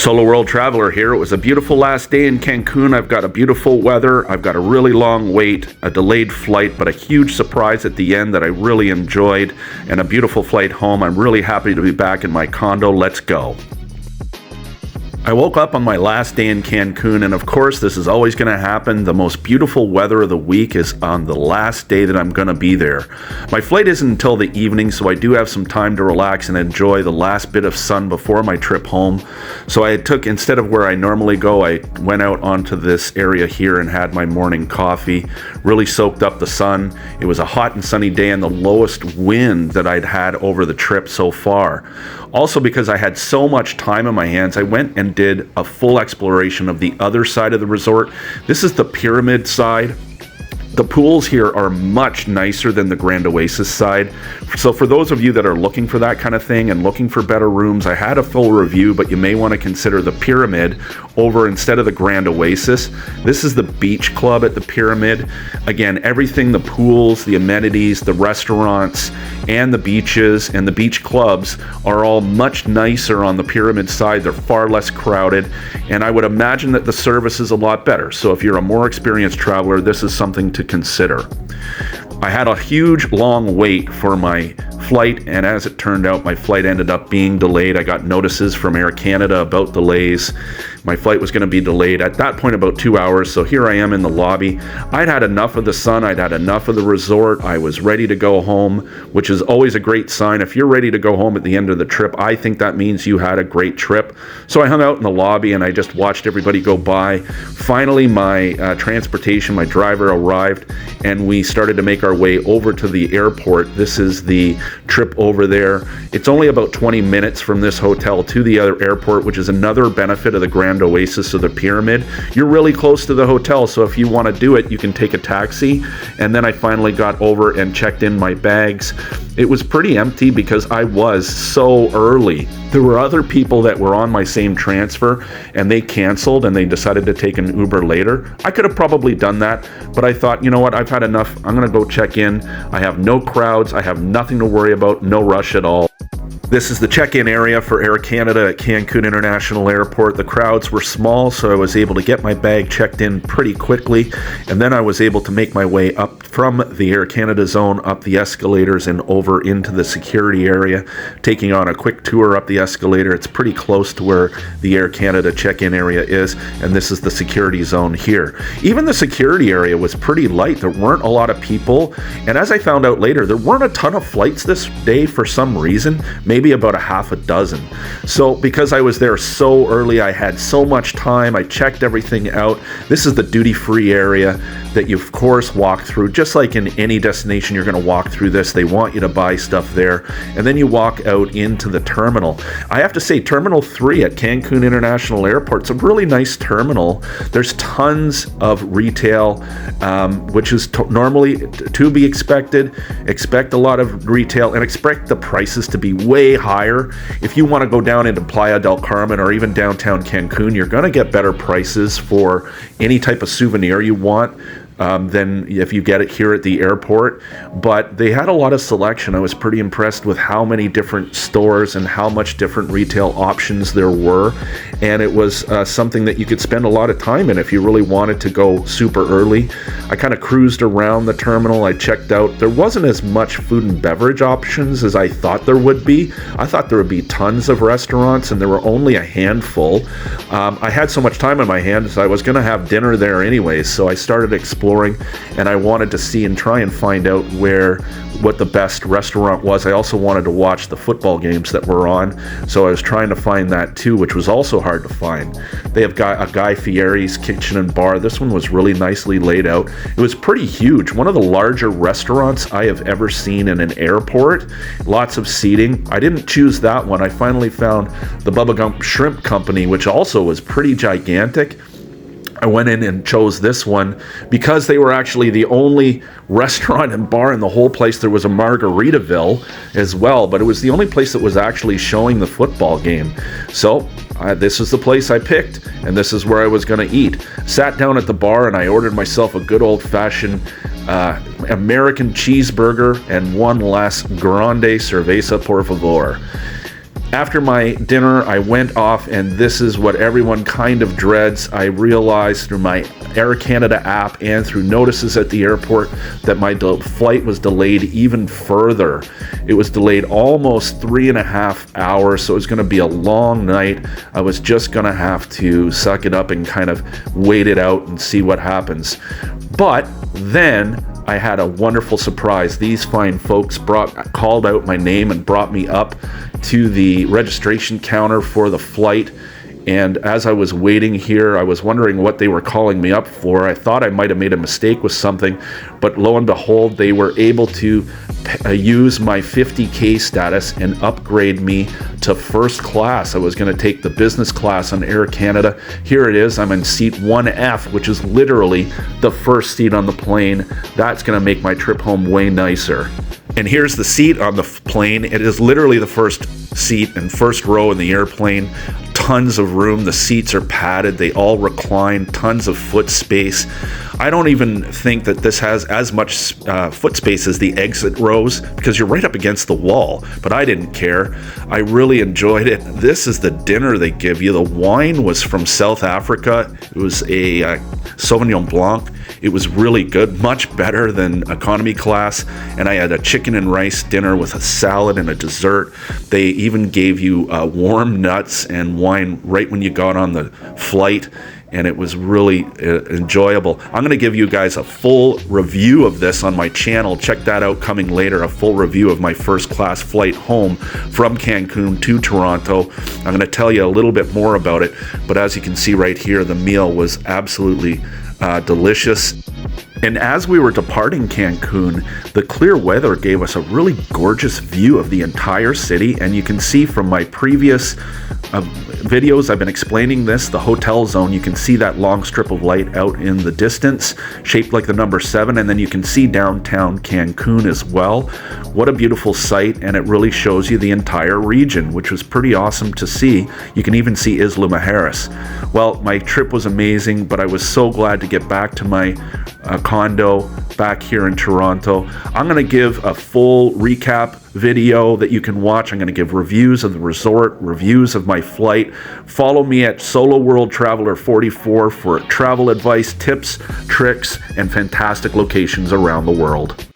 Solo World Traveler here. It was a beautiful last day in Cancun. I've got a beautiful weather. I've got a really long wait, a delayed flight, but a huge surprise at the end that I really enjoyed, and a beautiful flight home. I'm really happy to be back in my condo. Let's go. I woke up on my last day in Cancun, and of course this is always going to happen. The most beautiful weather of the week is on the last day that I'm going to be there. My flight isn't until the evening, so I do have some time to relax and enjoy the last bit of sun before my trip home. So instead of where I normally go, I went out onto this area here and had my morning coffee, really soaked up the sun. It was a hot and sunny day and the lowest wind that I'd had over the trip so far. Also, because I had so much time on my hands, I went and did a full exploration of the other side of the resort. This is the pyramid side. The pools here are much nicer than the Grand Oasis side. So for those of you that are looking for that kind of thing and looking for better rooms, I had a full review, but you may want to consider the Pyramid over instead of the Grand Oasis. This is the beach club at the Pyramid. Again, everything, the pools, the amenities, the restaurants, and the beaches and the beach clubs are all much nicer on the Pyramid side. They're far less crowded, and I would imagine that the service is a lot better. So if you're a more experienced traveler, this is something to consider. I had a huge long wait for my flight, and as it turned out, my flight ended up being delayed. I got notices from Air Canada about delays. My flight was going to be delayed at that point about 2 hours, so here I am in the lobby. I'd had enough of the sun, I'd had enough of the resort, I was ready to go home, which is always a great sign. If you're ready to go home at the end of the trip, I think that means you had a great trip. So I hung out in the lobby and I just watched everybody go by. Finally, my transportation, my driver arrived, and we started to make our way over to the airport. This is the trip over there. It's only about 20 minutes from this hotel to the other airport, which is another benefit of the Grand Oasis of the Pyramid. You're really close to the hotel, so if you want to do it, you can take a taxi. And then I finally got over and checked in my bags. It was pretty empty because I was so early. There were other people that were on my same transfer and they canceled and they decided to take an Uber later. I could have probably done that, but I thought, you know what, I've had enough. I'm going to go check in. I have no crowds. I have nothing to worry about, no rush at all. This is the check-in area for Air Canada at Cancun International Airport. The crowds were small, so I was able to get my bag checked in pretty quickly, and then I was able to make my way up from the Air Canada zone, up the escalators and over into the security area, taking on a quick tour up the escalator. It's pretty close to where the Air Canada check-in area is, and this is the security zone here. Even the security area was pretty light. There weren't a lot of people, and as I found out later, there weren't a ton of flights this day for some reason. Maybe about a half a dozen. So because I was there so early, I had so much time. I checked everything out. This is the duty-free area that you of course walk through. Just like in any destination, you're going to walk through this. They want you to buy stuff there, and then you walk out into the terminal. I have to say, Terminal 3 at Cancun International Airport, it's a really nice terminal. There's tons of retail, which is normally to be expected. Expect a lot of retail and expect the prices to be way higher. If you want to go down into Playa del Carmen or even downtown Cancun, you're going to get better prices for any type of souvenir you want than if you get it here at the airport. But they had a lot of selection. I was pretty impressed with how many different stores and how much different retail options there were, and it was something that you could spend a lot of time in if you really wanted to go super early. I kind of cruised around the terminal. I checked out. There wasn't as much food and beverage options as I thought there would be. I thought there would be tons of restaurants, and there were only a handful. I had so much time on my hands, I was going to have dinner there anyways, so I started exploring, and I wanted to see and try and find out what the best restaurant was. I also wanted to watch the football games that were on, so I was trying to find that too, which was also hard to find. They have got a Guy Fieri's kitchen and bar. This one was really nicely laid out. It was pretty huge. One of the larger restaurants I have ever seen in an airport. Lots of seating. I didn't choose that one. I finally found the Bubba Gump Shrimp Company, which also was pretty gigantic. I went in and chose this one because they were actually the only restaurant and bar in the whole place. There was a Margaritaville as well, but it was the only place that was actually showing the football game. So this is the place I picked, and this is where I was going to eat. Sat down at the bar and I ordered myself a good old-fashioned American cheeseburger and one less grande cerveza por favor. After my dinner, I went off, and this is what everyone kind of dreads. I realized through my Air Canada app and through notices at the airport that my flight was delayed even further. It was delayed almost 3.5 hours, so it was going to be a long night. I was just going to have to suck it up and kind of wait it out and see what happens. But then I had a wonderful surprise. These fine folks called out my name and brought me up to the registration counter for the flight. And as I was waiting here, I was wondering what they were calling me up for. I thought I might have made a mistake with something, but lo and behold, they were able to use my 50K status and upgrade me to first class. I was going to take the business class on Air Canada. Here it is. I'm in seat 1F, which is literally the first seat on the plane. That's going to make my trip home way nicer. And here's the seat on the plane. It is literally the first seat and first row in the airplane. Tons of room. The seats are padded. They all recline. Tons of foot space. I don't even think that this has as much foot space as the exit rows because you're right up against the wall, but I didn't care. I really enjoyed it. This is the dinner they give you. The wine was from South Africa. It was a Sauvignon Blanc. It was really good, much better than economy class, and I had a chicken and rice dinner with a salad and a dessert. They even gave you warm nuts and wine right when you got on the flight, and it was really enjoyable. I'm going to give you guys a full review of this on my channel. Check that out coming later, a full review of my first class flight home from Cancun to Toronto. I'm going to tell you a little bit more about it, but as you can see right here, the meal was absolutely delicious. And as we were departing Cancun, the clear weather gave us a really gorgeous view of the entire city. And you can see from my previous videos, I've been explaining this, the hotel zone. You can see that long strip of light out in the distance, shaped like the number 7. And then you can see downtown Cancun as well. What a beautiful sight. And it really shows you the entire region, which was pretty awesome to see. You can even see Isla Mujeres. Well, my trip was amazing, but I was so glad to get back to my condo back here in Toronto. I'm going to give a full recap video that you can watch. I'm going to give reviews of the resort, reviews of my flight. Follow me at Solo World Traveler 44 for travel advice, tips, tricks, and fantastic locations around the world.